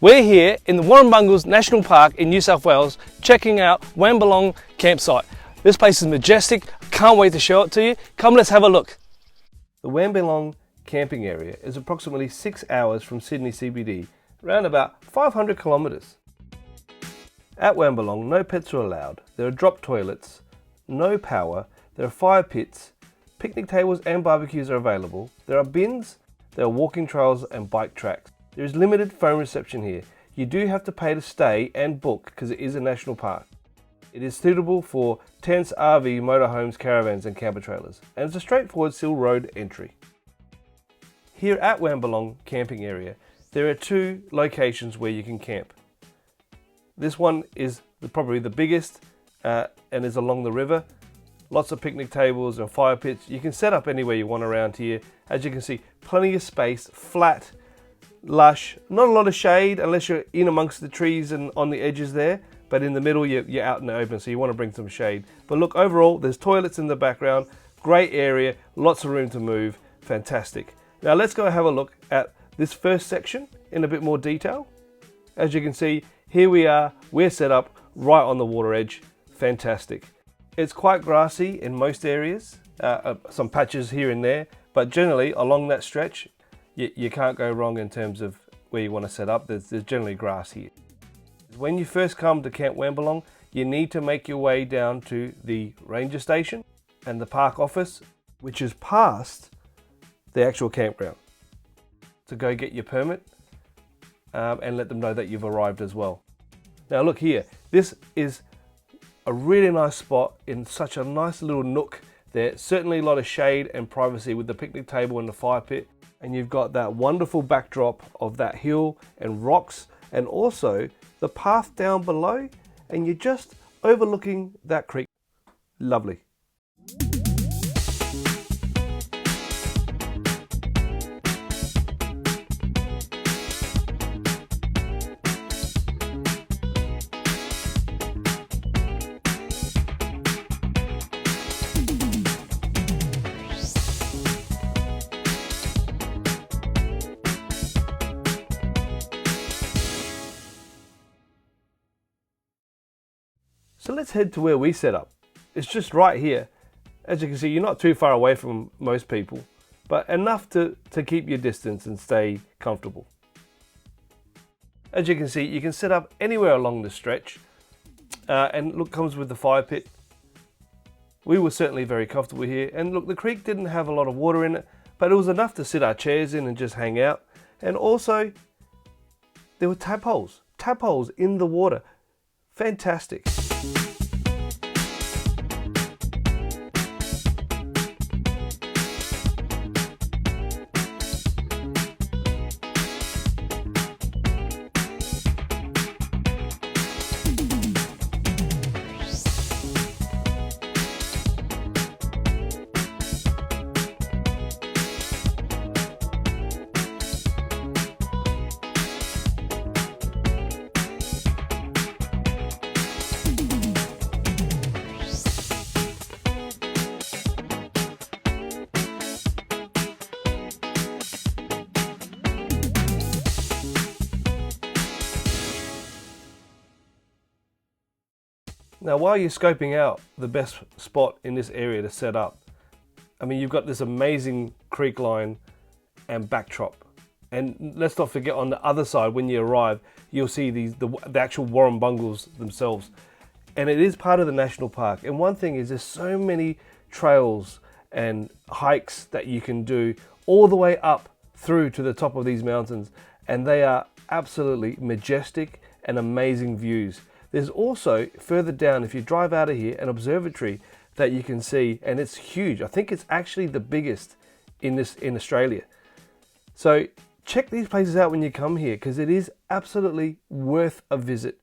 We're here in the Warrumbungle National Park in New South Wales, checking out Wambelong campsite. This place is majestic. Can't wait to show it to you. Come, let's have a look. The Wambelong camping area is approximately 6 hours from Sydney CBD, around about 500 kilometres. At Wambelong, no pets are allowed. There are drop toilets, no power, there are fire pits, picnic tables and barbecues are available. There are bins, there are walking trails and bike tracks. There is limited phone reception here. You do have to pay to stay and book because it is a national park. It is suitable for tents, RV, motorhomes, caravans and camper trailers, and it's a straightforward Sill Road entry. Here at Wambelong camping area, there are two locations where you can camp. This one is probably the biggest and is along the river. Lots of picnic tables and fire pits. You can set up anywhere you want around here. As you can see, plenty of space, flat, lush, not a lot of shade unless you're in amongst the trees and on the edges there, but in the middle you're out in the open, so you want to bring some shade. But look, overall there's toilets in the background, great area, lots of room to move, fantastic. Now let's go have a look at this first section in a bit more detail. As you can see, here we are, we're set up right on the water edge, fantastic. It's quite grassy in most areas, some patches here and there, but generally along that stretch you can't go wrong in terms of where you want to set up. There's generally grass here. When you first come to Camp Wambelong, you need to make your way down to the ranger station and the park office, which is past the actual campground, to go get your permit and let them know that you've arrived as well. Now look here, this is a really nice spot in such a nice little nook there. Certainly a lot of shade and privacy with the picnic table and the fire pit. And you've got that wonderful backdrop of that hill and rocks, and also the path down below, and you're just overlooking that creek. Lovely. So let's head to where we set up. It's just right here. As you can see, you're not too far away from most people, but enough to keep your distance and stay comfortable. As you can see, you can set up anywhere along the stretch, and look, comes with the fire pit. We were certainly very comfortable here, and look, the creek didn't have a lot of water in it, but it was enough to sit our chairs in and just hang out. And also, there were tap holes in the water. Fantastic. Now while you're scoping out the best spot in this area to set up, I mean, you've got this amazing creek line and backdrop. And let's not forget, on the other side, when you arrive, you'll see the actual Warrumbungles themselves. And it is part of the national park. And one thing is, there's so many trails and hikes that you can do all the way up through to the top of these mountains. And they are absolutely majestic and amazing views. There's also further down, if you drive out of here, an observatory that you can see, and it's huge. I think it's actually the biggest in Australia. So check these places out when you come here, because it is absolutely worth a visit.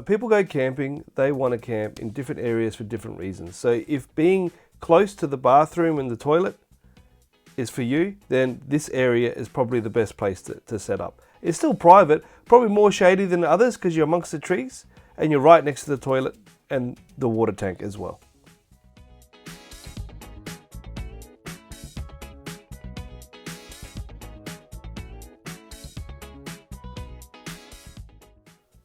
people go camping, they want to camp in different areas for different reasons. So if being close to the bathroom and the toilet is for you, then this area is probably the best place to set up. It's still private, probably more shady than others because you're amongst the trees and you're right next to the toilet and the water tank as well.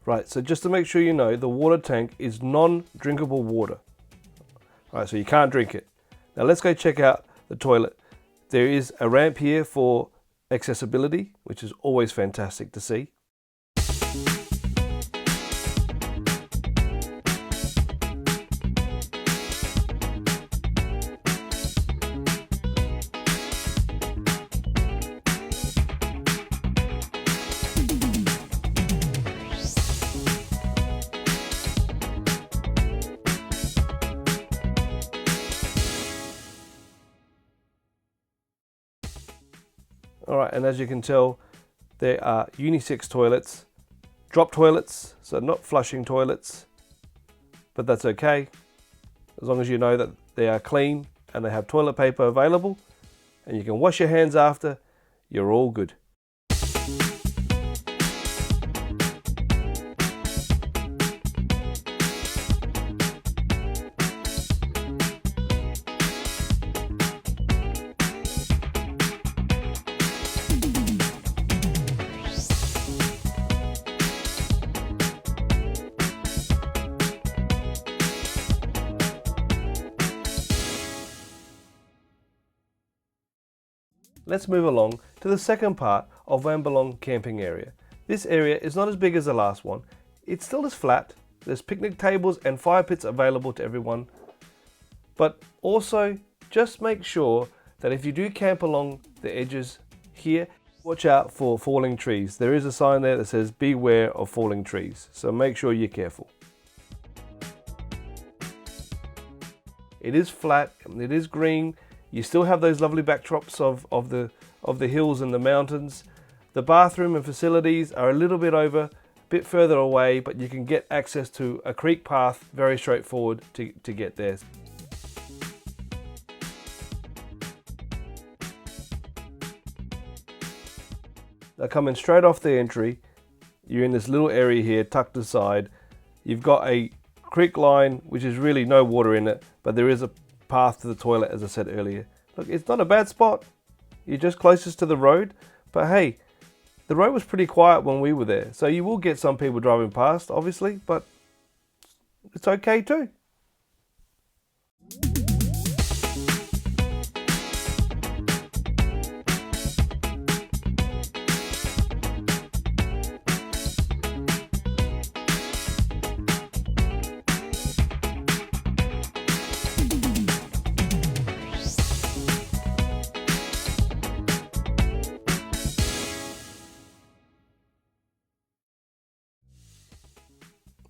Right, so just to make sure you know, the water tank is non-drinkable water. All right, so you can't drink it. Now let's go check out the toilet. There is a ramp here for accessibility, which is always fantastic to see. Alright, and as you can tell, there are unisex toilets, drop toilets, so not flushing toilets, but that's okay, as long as you know that they are clean and they have toilet paper available, and you can wash your hands after, you're all good. Let's move along to the second part of Wambelong camping area. This area is not as big as the last one. It still is flat. There's picnic tables and fire pits available to everyone. But also just make sure that if you do camp along the edges here, watch out for falling trees. There is a sign there that says beware of falling trees. So make sure you're careful. It is flat, it is green. You still have those lovely backdrops of the hills and the mountains. The bathroom and facilities are a little bit a bit further away, but you can get access to a creek path, very straightforward to get there. Now coming straight off the entry, you're in this little area here tucked aside. You've got a creek line, which is really no water in it, but there is a path to the toilet, as I said earlier. Look, it's not a bad spot. You're just closest to the road, but hey, the road was pretty quiet when we were there, so you will get some people driving past, obviously, but it's okay too.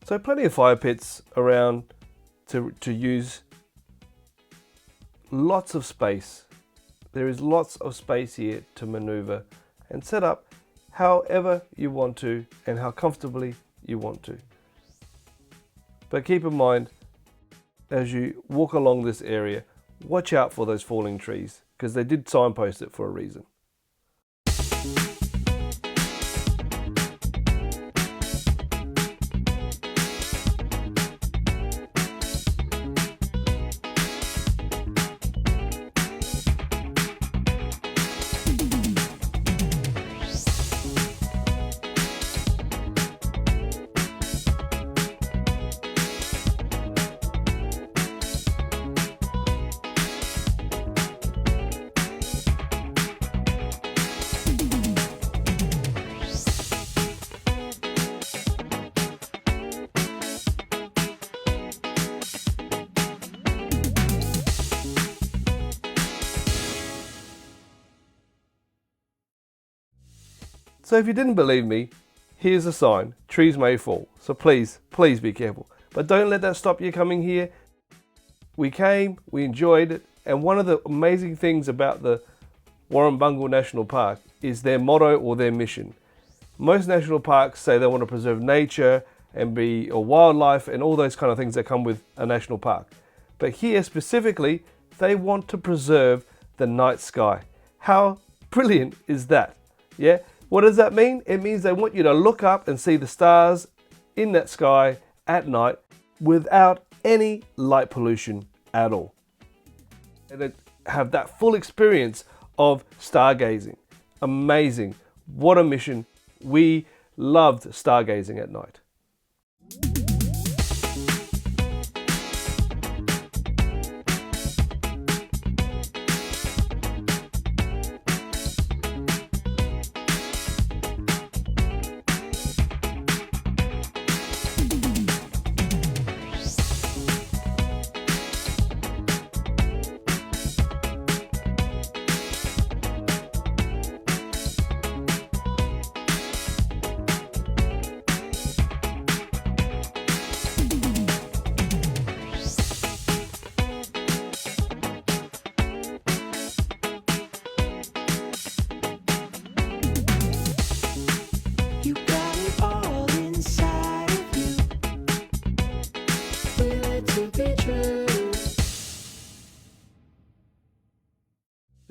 So plenty of fire pits around to use. Lots of space. There is lots of space here to maneuver and set up however you want to and how comfortably you want to. But keep in mind, as you walk along this area, watch out for those falling trees because they did signpost it for a reason. So if you didn't believe me, here's a sign, trees may fall. So please, please be careful. But don't let that stop you coming here. We came, we enjoyed it, and one of the amazing things about the Warrumbungle National Park is their motto or their mission. Most national parks say they want to preserve nature and or wildlife and all those kind of things that come with a national park. But here specifically, they want to preserve the night sky. How brilliant is that? Yeah. What does that mean? It means they want you to look up and see the stars in that sky at night without any light pollution at all. And they have that full experience of stargazing. Amazing. What a mission. We loved stargazing at night.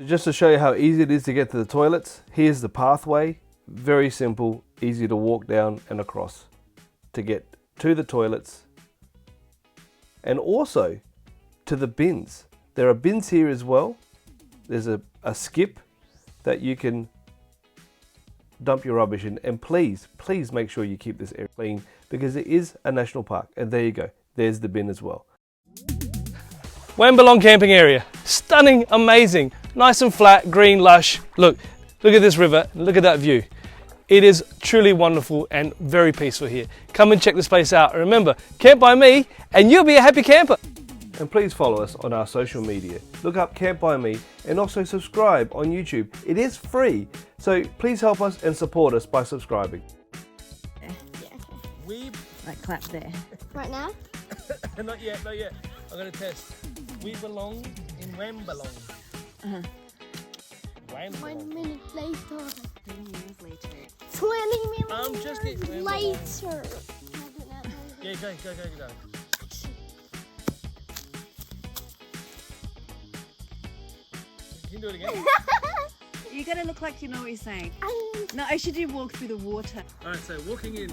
Just to show you how easy it is to get to the toilets, here's the pathway. Very simple, easy to walk down and across to get to the toilets and also to the bins. There are bins here as well. There's a skip that you can dump your rubbish in, and please make sure you keep this area clean because it is a national park. And there you go, there's the bin as well. Wambelong camping area, stunning, amazing, nice and flat, green, lush. Look at this river, look at that view. It is truly wonderful and very peaceful here. Come and check this place out. And remember, Camp by Me and you'll be a happy camper. And please follow us on our social media. Look up Camp by Me and also subscribe on YouTube. It is free, so please help us and support us by subscribing. Yeah, okay. Right, clap there. Right now? Not yet. I'm going to test. We belong in Wambelong. Wambelong. 1 minute later. 10 years later. 20 minutes I'm just getting later. Yeah, go. Can you do it again? You gotta look like you know what you're saying. No, I should do walk through the water. Alright, so walking in.